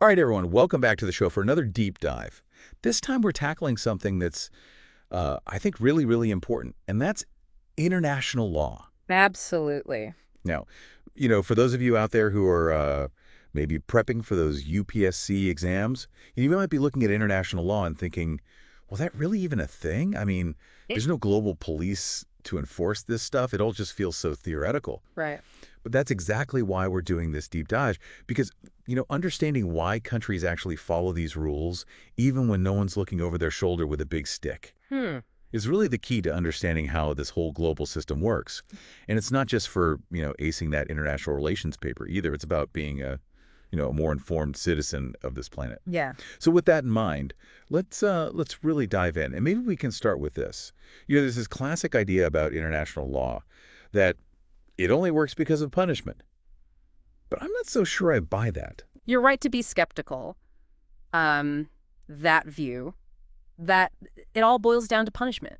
All right, everyone, welcome back to the show for another deep dive. This time we're tackling something that's, I think, really, really important, and that's international law. Absolutely. Now, for those of you out there who are maybe prepping for those UPSC exams, you might be looking at international law and thinking, well, that really even a thing? I mean, It, there's no global police to enforce this stuff. It all just feels so theoretical. right. But that's exactly why we're doing this deep dive, because, understanding why countries actually follow these rules, even when no one's looking over their shoulder with a big stick, Hmm. is really the key to understanding how this whole global system works. And it's not just for, acing that international relations paper either. It's about being a more informed citizen of this planet. Yeah. So with that in mind, let's really dive in. And maybe we can start with this. There's this classic idea about international law that it only works because of punishment. But I'm not so sure I buy that. You're right to be skeptical. That view, that it all boils down to punishment.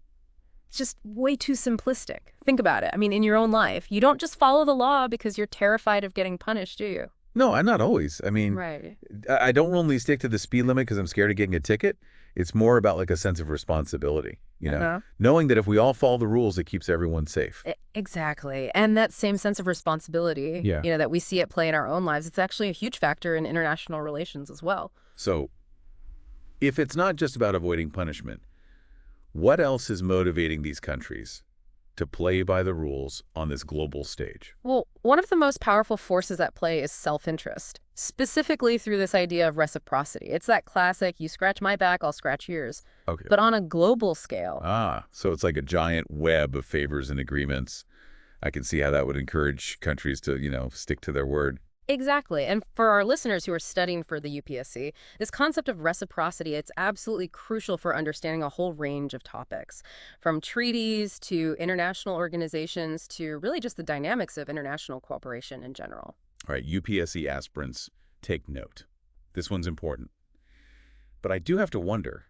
It's just way too simplistic. Think about it. I mean, in your own life, you don't just follow the law because you're terrified of getting punished, do you? No, I'm not always. I mean, Right. I don't only stick to the speed limit because I'm scared of getting a ticket. It's more about like a sense of responsibility, Uh-huh. knowing that if we all follow the rules, it keeps everyone safe. Exactly. And that same sense of responsibility, Yeah. that we see at play in our own lives, it's actually a huge factor in international relations as well. So if it's not just about avoiding punishment, what else is motivating these countries to play by the rules on this global stage? Well, one of the most powerful forces at play is self-interest, specifically through this idea of reciprocity. It's that classic, you scratch my back, I'll scratch yours, Okay. but on a global scale. So it's like a giant web of favors and agreements. I can see how that would encourage countries to, stick to their word. Exactly. And for our listeners who are studying for the UPSC, this concept of reciprocity, it's absolutely crucial for understanding a whole range of topics, from treaties to international organizations to really just the dynamics of international cooperation in general. All right, UPSC aspirants, take note. This one's important. But I do have to wonder,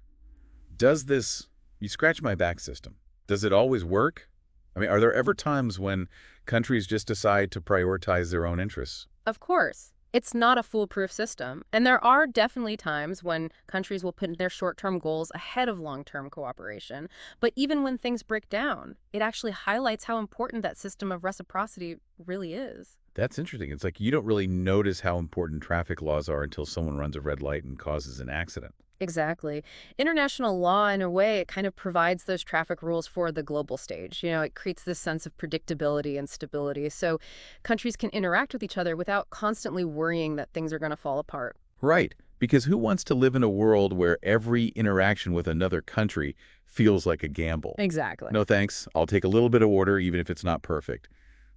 does this you scratch my back system, does it always work? I mean, are there ever times when countries just decide to prioritize their own interests? Of course, it's not a foolproof system, and there are definitely times when countries will put their short-term goals ahead of long-term cooperation. But even when things break down, it actually highlights how important that system of reciprocity really is. That's interesting. It's like you don't really notice how important traffic laws are until someone runs a red light and causes an accident. Exactly. International law, in a way, it kind of provides those traffic rules for the global stage. It creates this sense of predictability and stability, so countries can interact with each other without constantly worrying that things are going to fall apart. Right, because who wants to live in a world where every interaction with another country feels like a gamble? Exactly. No thanks. I'll take a little bit of order even if it's not perfect.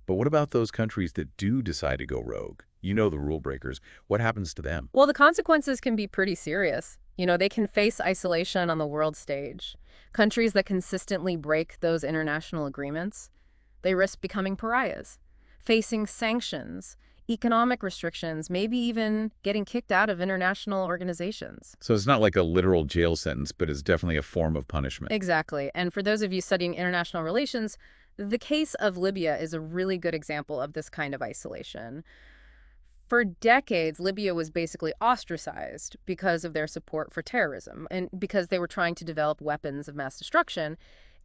But what about those countries that do decide to go rogue? You know the rule breakers. What happens to them? Well, the consequences can be pretty serious. They can face isolation on the world stage. Countries that consistently break those international agreements, they risk becoming pariahs, facing sanctions, economic restrictions, maybe even getting kicked out of international organizations. So it's not like a literal jail sentence, but it's definitely a form of punishment. Exactly. And for those of you studying international relations, the case of Libya is a really good example of this kind of isolation. For decades, Libya was basically ostracized because of their support for terrorism and because they were trying to develop weapons of mass destruction.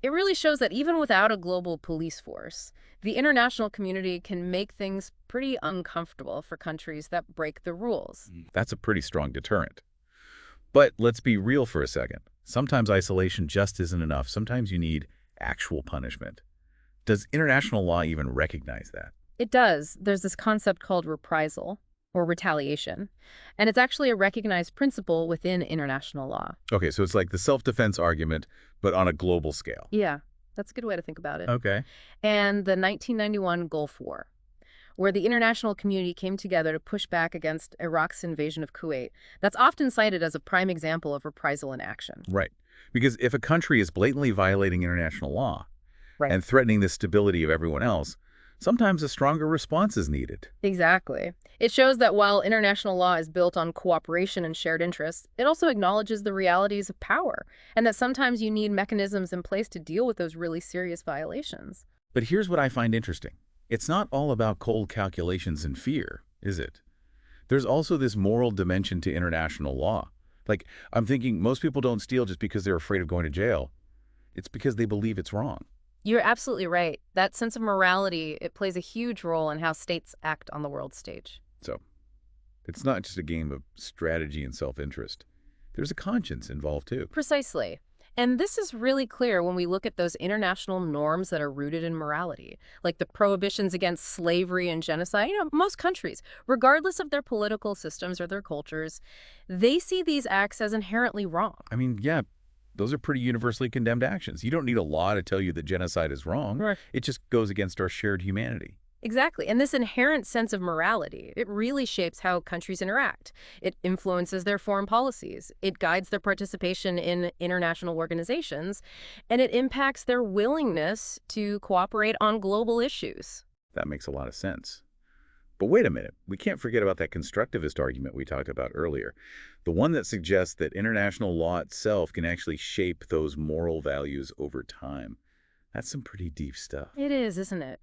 It really shows that even without a global police force, the international community can make things pretty uncomfortable for countries that break the rules. That's a pretty strong deterrent. But let's be real for a second. Sometimes isolation just isn't enough. Sometimes you need actual punishment. Does international law even recognize that? It does. There's this concept called reprisal or retaliation, and it's actually a recognized principle within international law. Okay, so it's like the self-defense argument, but on a global scale. Yeah, that's a good way to think about it. Okay. And the 1991 Gulf War, where the international community came together to push back against Iraq's invasion of Kuwait. That's often cited as a prime example of reprisal in action. Right. Because if a country is blatantly violating international law Right. and threatening the stability of everyone else, sometimes a stronger response is needed. Exactly. It shows that while international law is built on cooperation and shared interests, it also acknowledges the realities of power, and that sometimes you need mechanisms in place to deal with those really serious violations. But here's what I find interesting. It's not all about cold calculations and fear, is it? There's also this moral dimension to international law. Like, I'm thinking most people don't steal just because they're afraid of going to jail. It's because they believe it's wrong. You're absolutely right. That sense of morality, it plays a huge role in how states act on the world stage. So it's not just a game of strategy and self-interest. There's a conscience involved, too. Precisely. And this is really clear when we look at those international norms that are rooted in morality, like the prohibitions against slavery and genocide. Most countries, regardless of their political systems or their cultures, they see these acts as inherently wrong. I mean, yeah, those are pretty universally condemned actions. You don't need a law to tell you that genocide is wrong. Right. It just goes against our shared humanity. Exactly. And this inherent sense of morality, it really shapes how countries interact. It influences their foreign policies. It guides their participation in international organizations, and it impacts their willingness to cooperate on global issues. That makes a lot of sense. But wait a minute. We can't forget about that constructivist argument we talked about earlier. The one that suggests that international law itself can actually shape those moral values over time. That's some pretty deep stuff. It is, isn't it?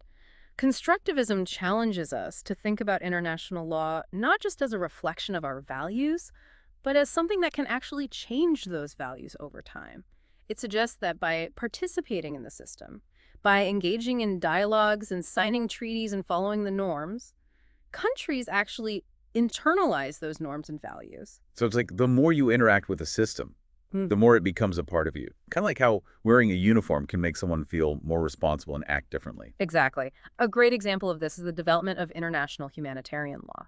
Constructivism challenges us to think about international law not just as a reflection of our values, but as something that can actually change those values over time. It suggests that by participating in the system, by engaging in dialogues and signing treaties and following the norms, countries actually internalize those norms and values. So it's like the more you interact with a system, the more it becomes a part of you. Kind of like how wearing a uniform can make someone feel more responsible and act differently. Exactly. A great example of this is the development of international humanitarian law.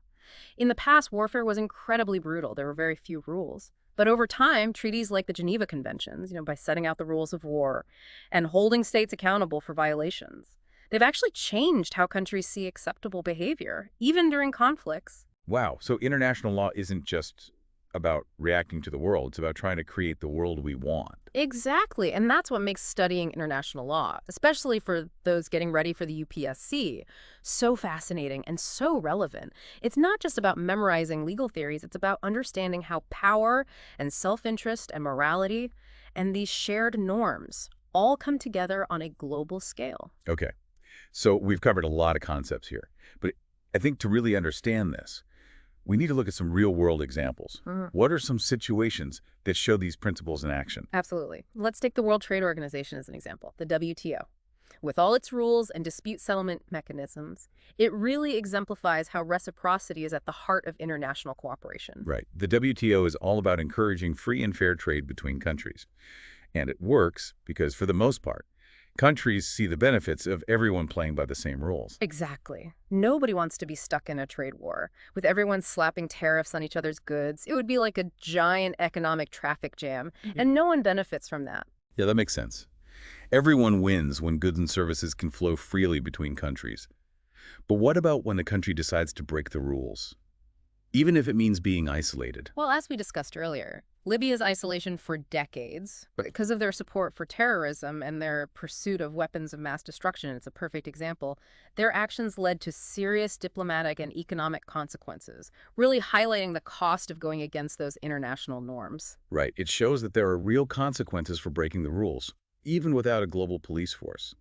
In the past, warfare was incredibly brutal. There were very few rules. But over time, treaties like the Geneva Conventions, by setting out the rules of war and holding states accountable for violations, they've actually changed how countries see acceptable behavior, even during conflicts. Wow. So international law isn't just about reacting to the world. It's about trying to create the world we want. Exactly. And that's what makes studying international law, especially for those getting ready for the UPSC, so fascinating and so relevant. It's not just about memorizing legal theories. It's about understanding how power and self-interest and morality and these shared norms all come together on a global scale. Okay. So we've covered a lot of concepts here. But I think to really understand this, we need to look at some real-world examples. What are some situations that show these principles in action? Absolutely. Let's take the World Trade Organization as an example, the WTO. With all its rules and dispute settlement mechanisms, it really exemplifies how reciprocity is at the heart of international cooperation. Right. The WTO is all about encouraging free and fair trade between countries. And it works because, for the most part, countries see the benefits of everyone playing by the same rules. Exactly. Nobody wants to be stuck in a trade war, with everyone slapping tariffs on each other's goods. It would be like a giant economic traffic jam, and no one benefits from that. Yeah, that makes sense. Everyone wins when goods and services can flow freely between countries. But what about when a country decides to break the rules? Even if it means being isolated. Well, as we discussed earlier, Libya's isolation for decades, because of their support for terrorism and their pursuit of weapons of mass destruction, it's a perfect example, their actions led to serious diplomatic and economic consequences, really highlighting the cost of going against those international norms. Right. It shows that there are real consequences for breaking the rules, even without a global police force.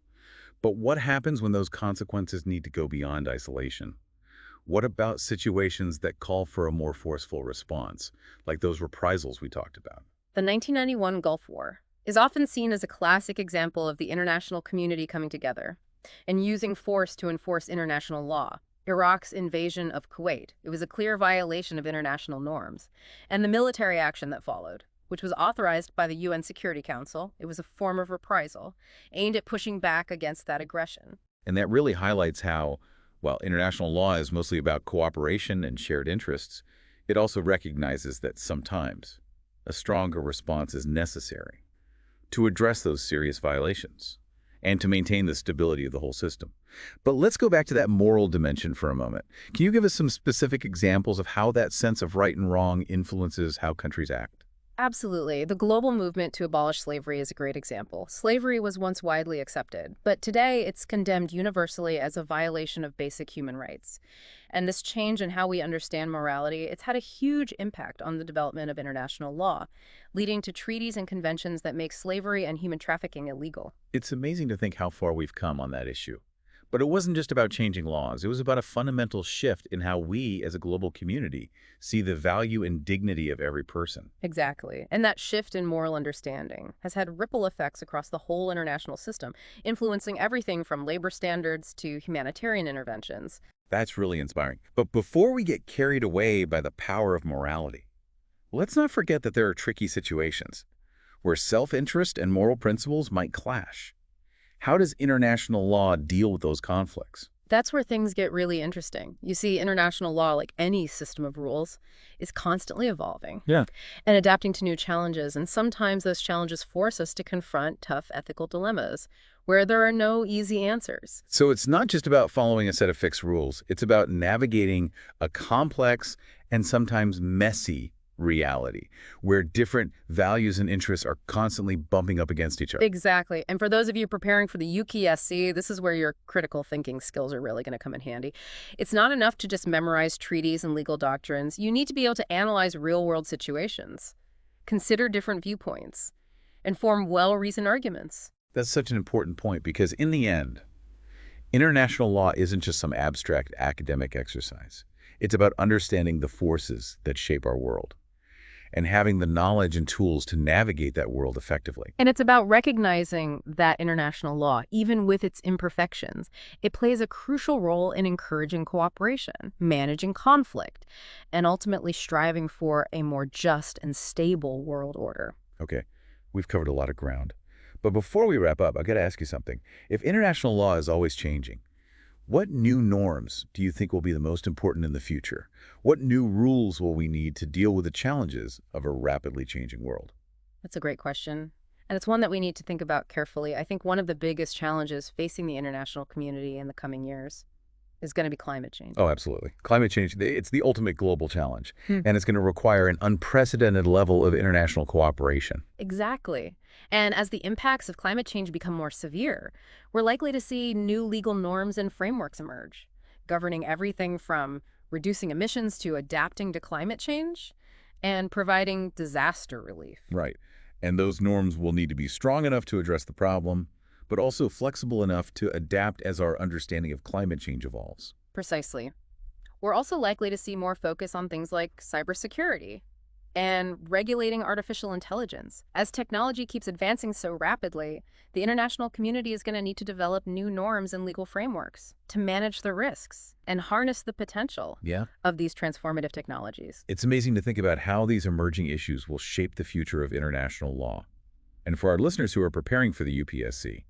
But what happens when those consequences need to go beyond isolation? What about situations that call for a more forceful response, like those reprisals we talked about? The 1991 Gulf War is often seen as a classic example of the international community coming together and using force to enforce international law. Iraq's invasion of Kuwait, it was a clear violation of international norms, and the military action that followed, which was authorized by the UN Security Council, it was a form of reprisal aimed at pushing back against that aggression. And that really highlights how, while international law is mostly about cooperation and shared interests, it also recognizes that sometimes a stronger response is necessary to address those serious violations and to maintain the stability of the whole system. But let's go back to that moral dimension for a moment. Can you give us some specific examples of how that sense of right and wrong influences how countries act? Absolutely. The global movement to abolish slavery is a great example. Slavery was once widely accepted, but today it's condemned universally as a violation of basic human rights. And this change in how we understand morality, it's had a huge impact on the development of international law, leading to treaties and conventions that make slavery and human trafficking illegal. It's amazing to think how far we've come on that issue. But it wasn't just about changing laws. It was about a fundamental shift in how we, as a global community, see the value and dignity of every person. Exactly. And that shift in moral understanding has had ripple effects across the whole international system, influencing everything from labor standards to humanitarian interventions. That's really inspiring. But before we get carried away by the power of morality, let's not forget that there are tricky situations where self-interest and moral principles might clash. How does international law deal with those conflicts? That's where things get really interesting. You see, international law, like any system of rules, is constantly evolving Yeah. and adapting to new challenges. And sometimes those challenges force us to confront tough ethical dilemmas where there are no easy answers. So it's not just about following a set of fixed rules. It's about navigating a complex and sometimes messy reality where different values and interests are constantly bumping up against each other. Exactly. And for those of you preparing for the UPSC, this is where your critical thinking skills are really going to come in handy. It's not enough to just memorize treaties and legal doctrines. You need to be able to analyze real-world situations, consider different viewpoints, and form well-reasoned arguments. That's such an important point because in the end, international law isn't just some abstract academic exercise. It's about understanding the forces that shape our world and having the knowledge and tools to navigate that world effectively. And it's about recognizing that international law, even with its imperfections, it plays a crucial role in encouraging cooperation, managing conflict, and ultimately striving for a more just and stable world order. Okay, we've covered a lot of ground. But before we wrap up, I've got to ask you something. If international law is always changing, what new norms do you think will be the most important in the future? What new rules will we need to deal with the challenges of a rapidly changing world? That's a great question. And it's one that we need to think about carefully. I think one of the biggest challenges facing the international community in the coming years is going to be climate change. Oh, absolutely. Climate change, it's the ultimate global challenge, and it's going to require an unprecedented level of international cooperation. Exactly. And as the impacts of climate change become more severe, we're likely to see new legal norms and frameworks emerge, governing everything from reducing emissions to adapting to climate change and providing disaster relief. Right. And those norms will need to be strong enough to address the problem, but also flexible enough to adapt as our understanding of climate change evolves. Precisely. We're also likely to see more focus on things like cybersecurity and regulating artificial intelligence. As technology keeps advancing so rapidly, the international community is going to need to develop new norms and legal frameworks to manage the risks and harness the potential of these transformative technologies. It's amazing to think about how these emerging issues will shape the future of international law. And for our listeners who are preparing for the UPSC,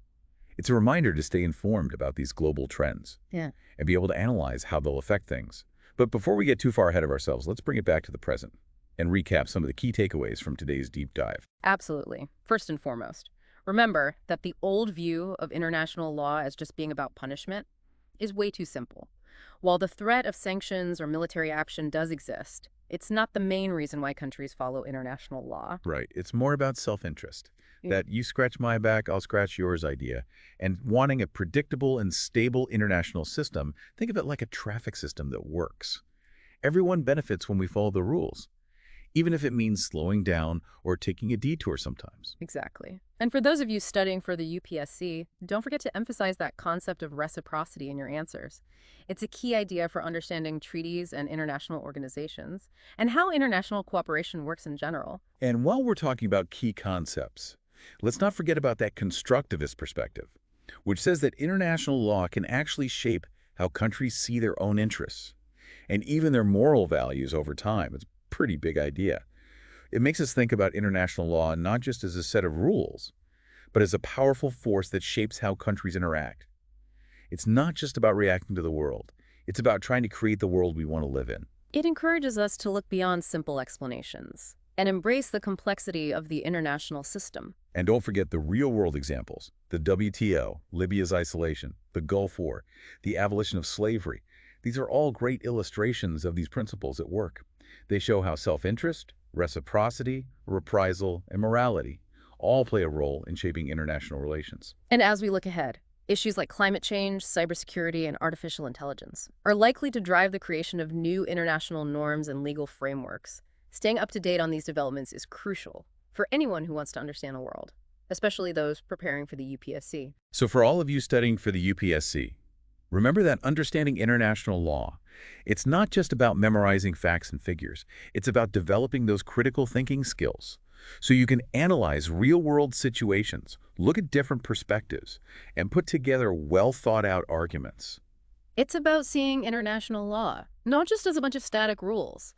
it's a reminder to stay informed about these global trends and be able to analyze how they'll affect things. But before we get too far ahead of ourselves, let's bring it back to the present and recap some of the key takeaways from today's deep dive. Absolutely. First and foremost, remember that the old view of international law as just being about punishment is way too simple. While the threat of sanctions or military action does exist, it's not the main reason why countries follow international law. Right. It's more about self-interest. That you scratch my back, I'll scratch yours idea. And wanting a predictable and stable international system, think of it like a traffic system that works. Everyone benefits when we follow the rules, even if it means slowing down or taking a detour sometimes. Exactly. And for those of you studying for the UPSC, don't forget to emphasize that concept of reciprocity in your answers. It's a key idea for understanding treaties and international organizations, and how international cooperation works in general. And while we're talking about key concepts, let's not forget about that constructivist perspective, which says that international law can actually shape how countries see their own interests and even their moral values over time. It's a pretty big idea. It makes us think about international law not just as a set of rules, but as a powerful force that shapes how countries interact. It's not just about reacting to the world. It's about trying to create the world we want to live in. It encourages us to look beyond simple explanations and embrace the complexity of the international system. And don't forget the real-world examples: the WTO, Libya's isolation, the Gulf War, the abolition of slavery. These are all great illustrations of these principles at work. They show how self-interest, reciprocity, reprisal, and morality all play a role in shaping international relations. And as we look ahead, issues like climate change, cybersecurity, and artificial intelligence are likely to drive the creation of new international norms and legal frameworks. Staying up to date on these developments is crucial for anyone who wants to understand the world, especially those preparing for the UPSC. So for all of you studying for the UPSC, Remember that understanding international law, it's not just about memorizing facts and figures. It's about developing those critical thinking skills. So you can analyze real-world situations, look at different perspectives, and put together well-thought-out arguments. It's about seeing international law, not just as a bunch of static rules,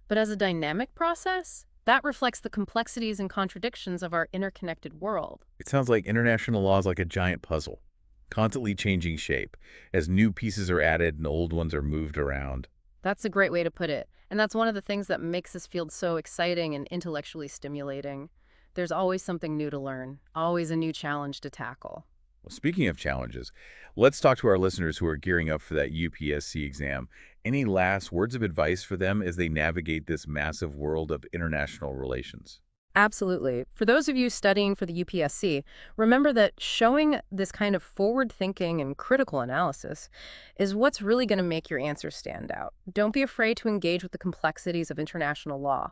but as a dynamic process that reflects the complexities and contradictions of our interconnected world. It sounds like international law is like a giant puzzle, constantly changing shape as new pieces are added and old ones are moved around. That's a great way to put it. And that's one of the things that makes this field so exciting and intellectually stimulating. There's always something new to learn, always a new challenge to tackle. Well, speaking of challenges, let's talk to our listeners who are gearing up for that UPSC exam. Any last words of advice for them as they navigate this massive world of international relations? Absolutely. For those of you studying for the UPSC, remember that showing this kind of forward thinking and critical analysis is what's really going to make your answers stand out. Don't be afraid to engage with the complexities of international law.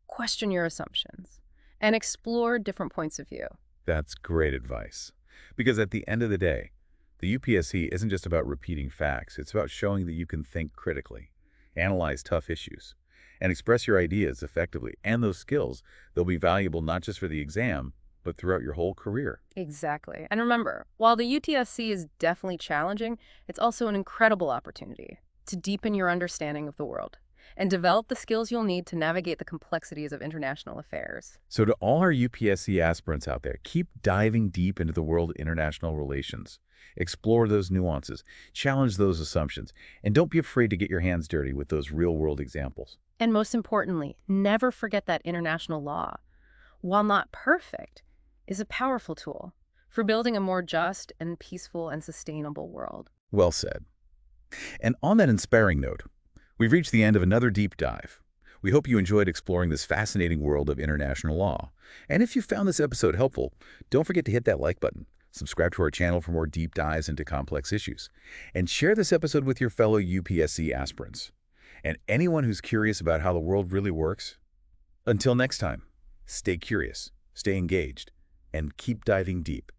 Question your assumptions and explore different points of view. That's great advice. Because at the end of the day, the UPSC isn't just about repeating facts. It's about showing that you can think critically, analyze tough issues, and express your ideas effectively. And those skills, they'll be valuable not just for the exam, but throughout your whole career. Exactly. And remember, while the UTSC is definitely challenging, it's also an incredible opportunity to deepen your understanding of the world and develop the skills you'll need to navigate the complexities of international affairs. So to all our UPSC aspirants out there, keep diving deep into the world of international relations. Explore those nuances, challenge those assumptions, and don't be afraid to get your hands dirty with those real-world examples. And most importantly, never forget that international law, while not perfect, is a powerful tool for building a more just and peaceful and sustainable world. Well said. And on that inspiring note, we've reached the end of another deep dive. We hope you enjoyed exploring this fascinating world of international law. And if you found this episode helpful, don't forget to hit that like button, subscribe to our channel for more deep dives into complex issues, and share this episode with your fellow UPSC aspirants and anyone who's curious about how the world really works. Until next time, stay curious, stay engaged, and keep diving deep.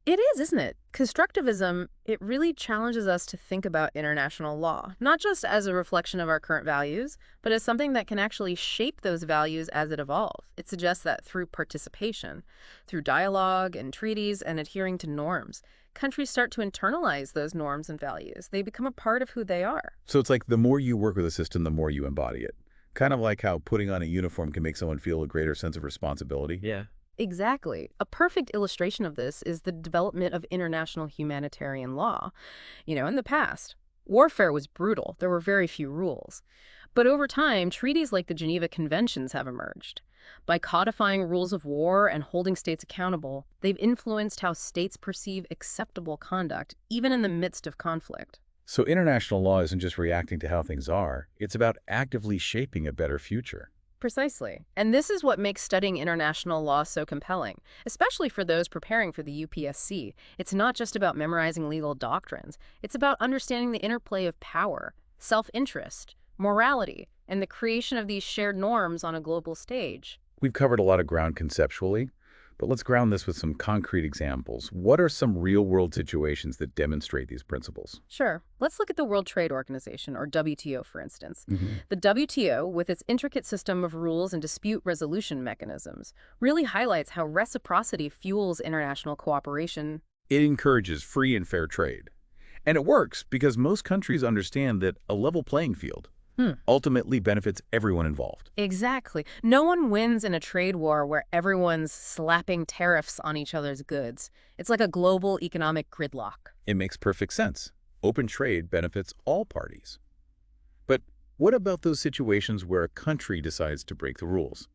It is, isn't it? Constructivism, it really challenges us to think about international law, not just as a reflection of our current values, but as something that can actually shape those values as it evolves. It suggests that through participation, through dialogue and treaties and adhering to norms, countries start to internalize those norms and values. They become a part of who they are. So it's like the more you work with a system, the more you embody it. Kind of like how putting on a uniform can make someone feel a greater sense of responsibility. Yeah. Exactly. A perfect illustration of this is the development of international humanitarian law. In the past, warfare was brutal. There were very few rules. But over time, treaties like the Geneva Conventions have emerged. By codifying rules of war and holding states accountable, they've influenced how states perceive acceptable conduct, even in the midst of conflict. So international law isn't just reacting to how things are. It's about actively shaping a better future. Precisely. And this is what makes studying international law so compelling, especially for those preparing for the UPSC. It's not just about memorizing legal doctrines. It's about understanding the interplay of power, self-interest, morality, and the creation of these shared norms on a global stage. We've covered a lot of ground conceptually, but let's ground this with some concrete examples. What are some real-world situations that demonstrate these principles? Sure. Let's look at the World Trade Organization, or WTO, for instance. The WTO, with its intricate system of rules and dispute resolution mechanisms, really highlights how reciprocity fuels international cooperation. It encourages free and fair trade. And it works because most countries understand that a level playing field ultimately benefits everyone involved. Exactly. No one wins in a trade war where everyone's slapping tariffs on each other's goods. It's like a global economic gridlock. It makes perfect sense. Open trade benefits all parties. But what about those situations where a country decides to break the rules,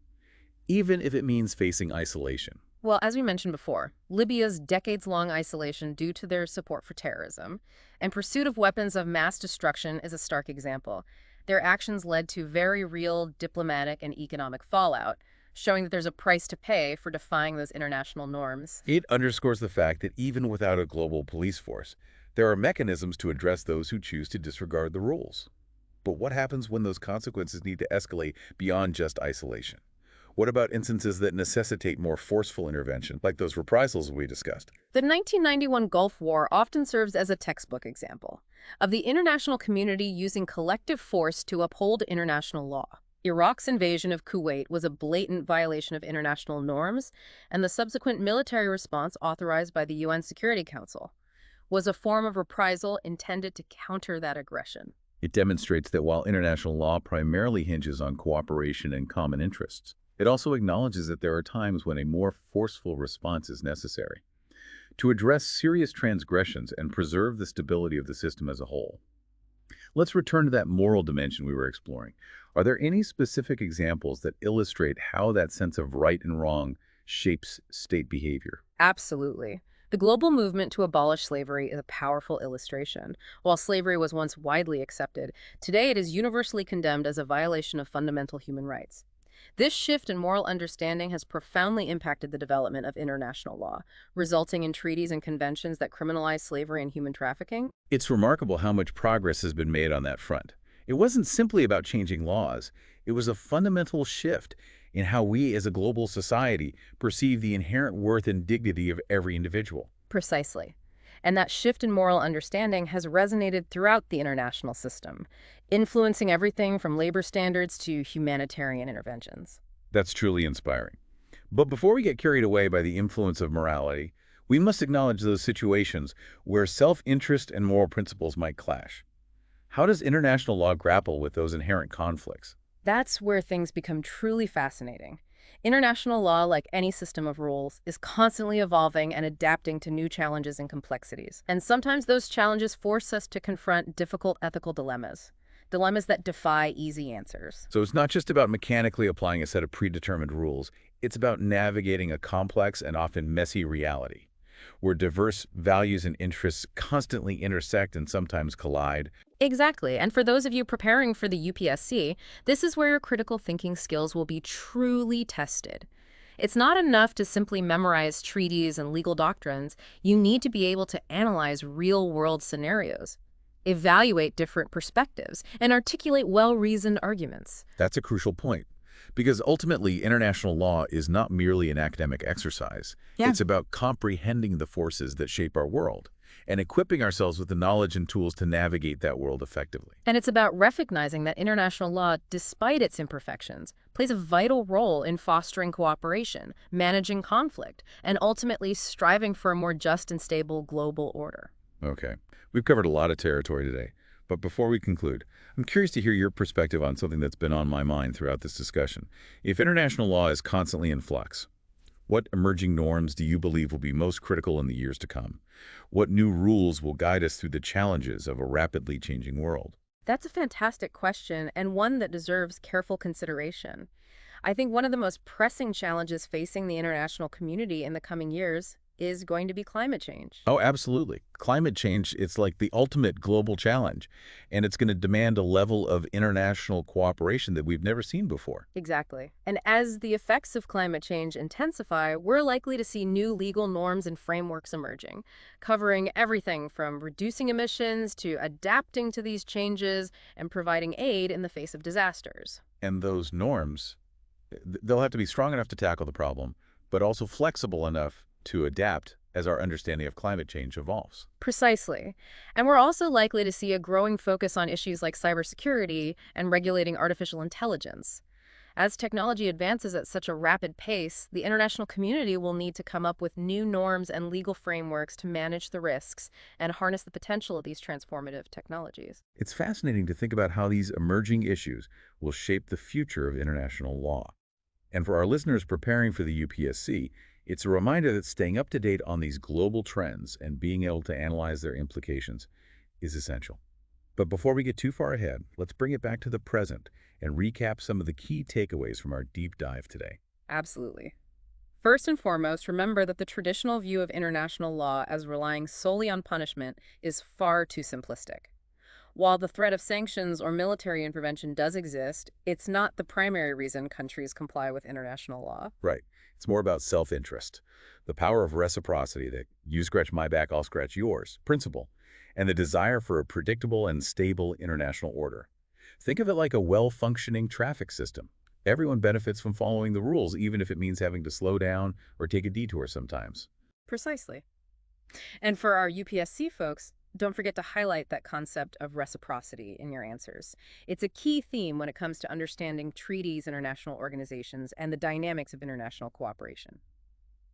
even if it means facing isolation? Well, as we mentioned before, Libya's decades-long isolation due to their support for terrorism and pursuit of weapons of mass destruction is a stark example. Their actions led to very real diplomatic and economic fallout, showing that there's a price to pay for defying those international norms. It underscores the fact that even without a global police force, there are mechanisms to address those who choose to disregard the rules. But what happens when those consequences need to escalate beyond just isolation? What about instances that necessitate more forceful intervention, like those reprisals we discussed? The 1991 Gulf War often serves as a textbook example of the international community using collective force to uphold international law. Iraq's invasion of Kuwait was a blatant violation of international norms, and the subsequent military response authorized by the UN Security Council was a form of reprisal intended to counter that aggression. It demonstrates that while international law primarily hinges on cooperation and common interests, it also acknowledges that there are times when a more forceful response is necessary to address serious transgressions and preserve the stability of the system as a whole. Let's return to that moral dimension we were exploring. Are there any specific examples that illustrate how that sense of right and wrong shapes state behavior? Absolutely. The global movement to abolish slavery is a powerful illustration. While slavery was once widely accepted, today it is universally condemned as a violation of fundamental human rights. This shift in moral understanding has profoundly impacted the development of international law, resulting in treaties and conventions that criminalize slavery and human trafficking. It's remarkable how much progress has been made on that front. It wasn't simply about changing laws. It was a fundamental shift in how we as a global society perceive the inherent worth and dignity of every individual. Precisely. And that shift in moral understanding has resonated throughout the international system, influencing everything from labor standards to humanitarian interventions. That's truly inspiring. But before we get carried away by the influence of morality, we must acknowledge those situations where self-interest and moral principles might clash. How does international law grapple with those inherent conflicts? That's where things become truly fascinating. International law, like any system of rules, is constantly evolving and adapting to new challenges and complexities. And sometimes those challenges force us to confront difficult ethical dilemmas, dilemmas that defy easy answers. So it's not just about mechanically applying a set of predetermined rules. It's about navigating a complex and often messy reality, where diverse values and interests constantly intersect and sometimes collide. Exactly. And for those of you preparing for the UPSC, this is where your critical thinking skills will be truly tested. It's not enough to simply memorize treaties and legal doctrines. You need to be able to analyze real-world scenarios, evaluate different perspectives, and articulate well-reasoned arguments. That's a crucial point, because ultimately international law is not merely an academic exercise. Yeah. It's about comprehending the forces that shape our world and equipping ourselves with the knowledge and tools to navigate that world effectively. And it's about recognizing that international law, despite its imperfections, plays a vital role in fostering cooperation, managing conflict, and ultimately striving for a more just and stable global order. Okay, we've covered a lot of territory today, but before we conclude, I'm curious to hear your perspective on something that's been on my mind throughout this discussion. If international law is constantly in flux, what emerging norms do you believe will be most critical in the years to come? What new rules will guide us through the challenges of a rapidly changing world? That's a fantastic question, and one that deserves careful consideration. I think one of the most pressing challenges facing the international community in the coming years is going to be climate change. Oh, absolutely. Climate change, it's like the ultimate global challenge, and it's going to demand a level of international cooperation that we've never seen before. Exactly. And as the effects of climate change intensify, we're likely to see new legal norms and frameworks emerging, covering everything from reducing emissions to adapting to these changes and providing aid in the face of disasters. And those norms, they'll have to be strong enough to tackle the problem, but also flexible enough to adapt as our understanding of climate change evolves. Precisely. And we're also likely to see a growing focus on issues like cybersecurity and regulating artificial intelligence. As technology advances at such a rapid pace, the international community will need to come up with new norms and legal frameworks to manage the risks and harness the potential of these transformative technologies. It's fascinating to think about how these emerging issues will shape the future of international law. And for our listeners preparing for the UPSC, it's a reminder that staying up to date on these global trends and being able to analyze their implications is essential. But before we get too far ahead, let's bring it back to the present and recap some of the key takeaways from our deep dive today. Absolutely. First and foremost, remember that the traditional view of international law as relying solely on punishment is far too simplistic. While the threat of sanctions or military intervention does exist, it's not the primary reason countries comply with international law. Right. It's more about self-interest, the power of reciprocity, that you scratch my back, I'll scratch yours principle, and the desire for a predictable and stable international order. Think of it like a well-functioning traffic system. Everyone benefits from following the rules, even if it means having to slow down or take a detour sometimes. Precisely. And for our UPSC folks, don't forget to highlight that concept of reciprocity in your answers. It's a key theme when it comes to understanding treaties, international organizations, and the dynamics of international cooperation.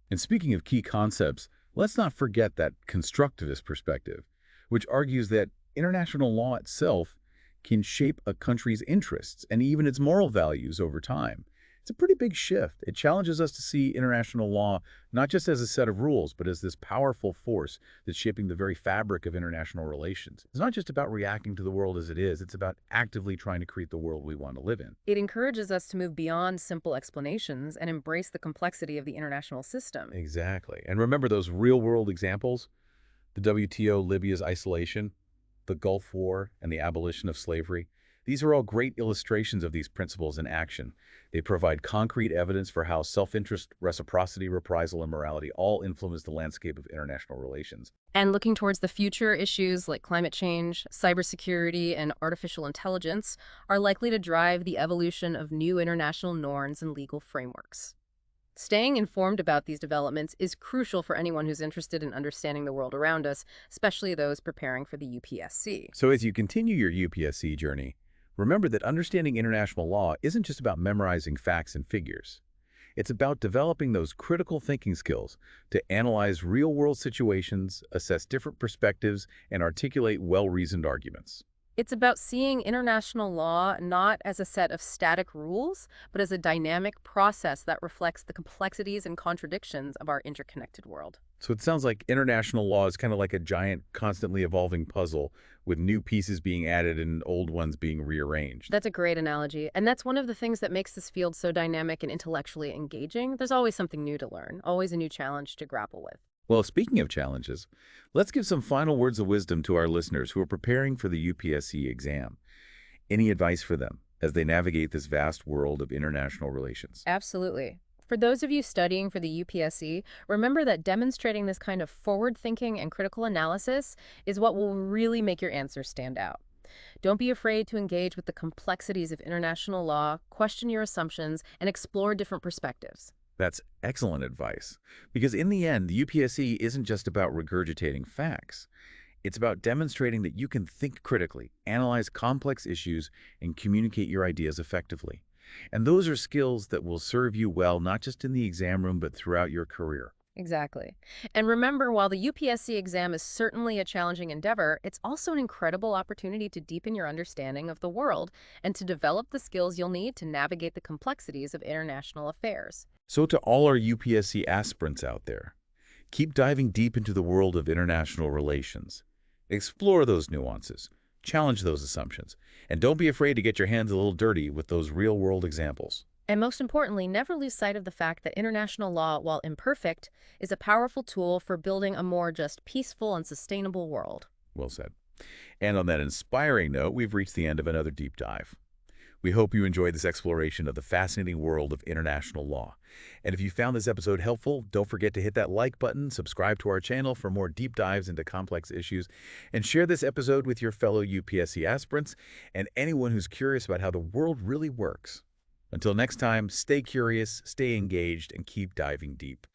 And speaking of key concepts, let's not forget that constructivist perspective, which argues that international law itself can shape a country's interests and even its moral values over time. It's a pretty big shift. It challenges us to see international law not just as a set of rules, but as this powerful force that's shaping the very fabric of international relations. It's not just about reacting to the world as it is, it's about actively trying to create the world we want to live in. It encourages us to move beyond simple explanations and embrace the complexity of the international system. Exactly. And remember those real-world examples? The WTO, Libya's isolation, the Gulf War, and the abolition of slavery. These are all great illustrations of these principles in action. They provide concrete evidence for how self-interest, reciprocity, reprisal, and morality all influence the landscape of international relations. And looking towards the future, issues like climate change, cybersecurity, and artificial intelligence are likely to drive the evolution of new international norms and legal frameworks. Staying informed about these developments is crucial for anyone who's interested in understanding the world around us, especially those preparing for the UPSC. So as you continue your UPSC journey, remember that understanding international law isn't just about memorizing facts and figures. It's about developing those critical thinking skills to analyze real-world situations, assess different perspectives, and articulate well-reasoned arguments. It's about seeing international law not as a set of static rules, but as a dynamic process that reflects the complexities and contradictions of our interconnected world. So it sounds like international law is kind of like a giant, constantly evolving puzzle with new pieces being added and old ones being rearranged. That's a great analogy, and that's one of the things that makes this field so dynamic and intellectually engaging. There's always something new to learn, always a new challenge to grapple with. Well, speaking of challenges, let's give some final words of wisdom to our listeners who are preparing for the UPSC exam. Any advice for them as they navigate this vast world of international relations? Absolutely. For those of you studying for the UPSC, remember that demonstrating this kind of forward thinking and critical analysis is what will really make your answers stand out. Don't be afraid to engage with the complexities of international law, question your assumptions, and explore different perspectives. That's excellent advice, because in the end, the UPSC isn't just about regurgitating facts. It's about demonstrating that you can think critically, analyze complex issues, and communicate your ideas effectively. And those are skills that will serve you well, not just in the exam room, but throughout your career. Exactly. And remember, while the UPSC exam is certainly a challenging endeavor, it's also an incredible opportunity to deepen your understanding of the world and to develop the skills you'll need to navigate the complexities of international affairs. So to all our UPSC aspirants out there, keep diving deep into the world of international relations. Explore those nuances, challenge those assumptions, and don't be afraid to get your hands a little dirty with those real-world examples. And most importantly, never lose sight of the fact that international law, while imperfect, is a powerful tool for building a more just peaceful and sustainable world. Well said. And on that inspiring note, we've reached the end of another deep dive. We hope you enjoyed this exploration of the fascinating world of international law. And if you found this episode helpful, don't forget to hit that like button, subscribe to our channel for more deep dives into complex issues, and share this episode with your fellow UPSC aspirants and anyone who's curious about how the world really works. Until next time, stay curious, stay engaged, and keep diving deep.